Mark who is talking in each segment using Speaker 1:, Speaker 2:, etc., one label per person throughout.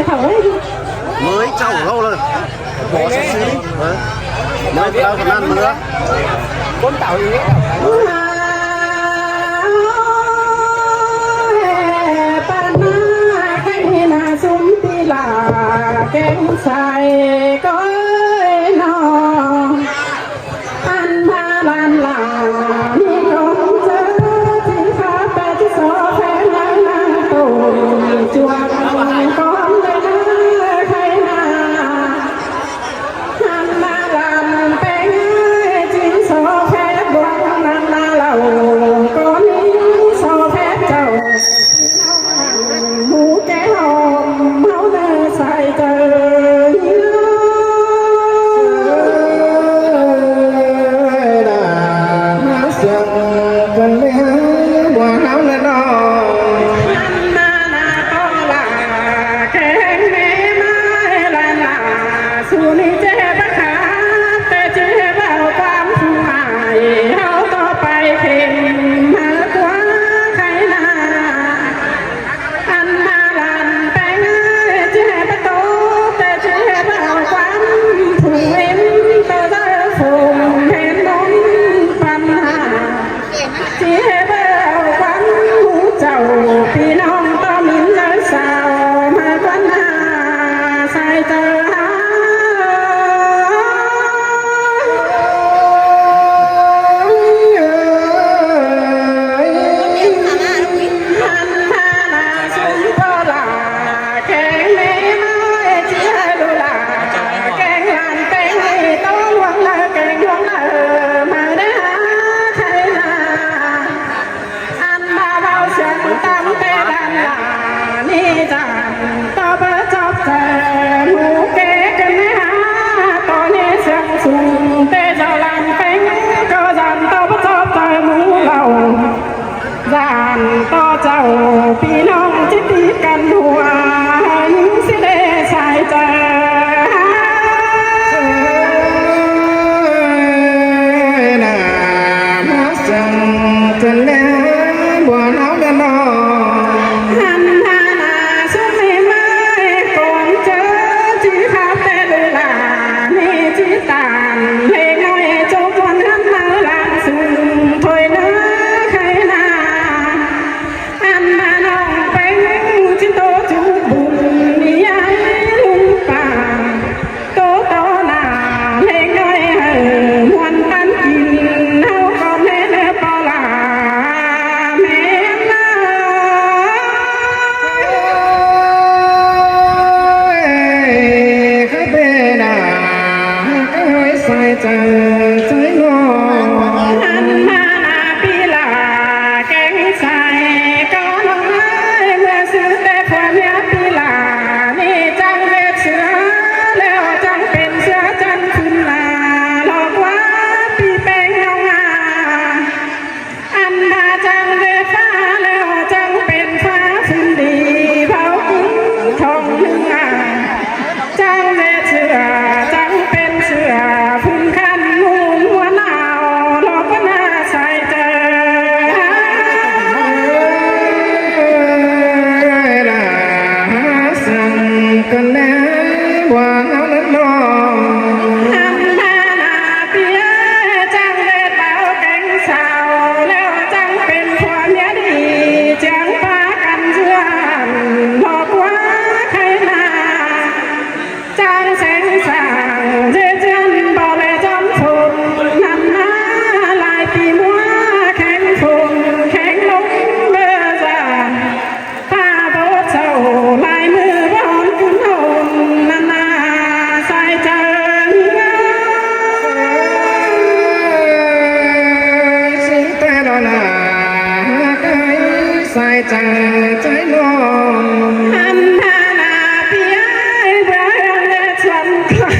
Speaker 1: mới cháu lâu rồi bỏ xí mới tao còn ăn nữa
Speaker 2: con tàu gì
Speaker 3: kén xài có nó anh ta làm như không chớ thì phá bê chứ số phép năng tù chùa con lên khai na anh ta làm bén chỉ số phép buông năng ta lầu có ní số phép chầu mũ cái hồn máu nơ xàiพี่น้องจิตติกันหัวยิ่งสิเดชายใจน่ามาจังจะเล่บัวน้องกันนองหันหาหน้าสุดไม่ไม่ก่อนเจอที่ข้าแต่เวลานี่ที่ต่างเล็กน้อยจงวันหันมาลานสูงถอยเนื้อใครนาอันมาน้องเป็นจิตโตจูบุญนิยายลุงป่าโตโตหน้าเล็กน้อยมวนปันกินเฮาก็แม่เนื้อปลาแม่นาข้าเป็นนาข้าให้ใส่ใจใจงออันมานาปีลาแกงใส่ก็น้องเมื่อซื้อแต่พอเมียปีลานี่จังเว็บเสือแล้วจังเป็นเสือจันขึ้นมาหลอกว่าปีแป้งน้องอันมาจังเว็บฟ้าแล้วจังเป็นฟ้าขึ้นดีเผากุ้งทองหนึ่งจังเว็บเสือจังเป็นเสือพื้นคันงูหัวหนาวหลอกว่าหน้าใส่เจอสั่งกันแล้วว่าเอานั้นนองอันมาหน้าเปียจังเว็บเบาแกงสาวแล้วจังเป็นผัวเมียดีจังพากันเชื่อหลอกว่าใครนาจังแสงสางเจเจนบ่เลยจอมทุนนำหน้าลายปีมัวแข็งฝุ่นแข็งลงเมื่อจานผ้าโบเจ้าลายมือบอนขึ้นหนนานาใส่เจิงสิแต่ดอลาไก่ใส่ใจใจน้องอันนานาเปียเบื่อเลือดชวนกัน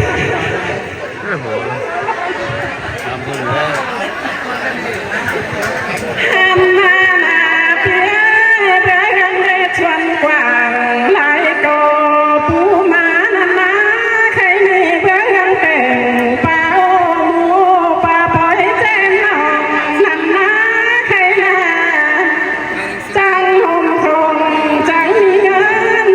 Speaker 3: อันนานาเปียเบื่อเลือดชวนกว่าลายโกปูมานานาใครไม่เบื่อแต่ปลาโอมูปลาปล่อยแจ้งน้องนานาใครนาจังหงคงจังมีเงิน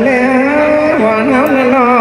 Speaker 3: แล้วว่าน้ำละลอ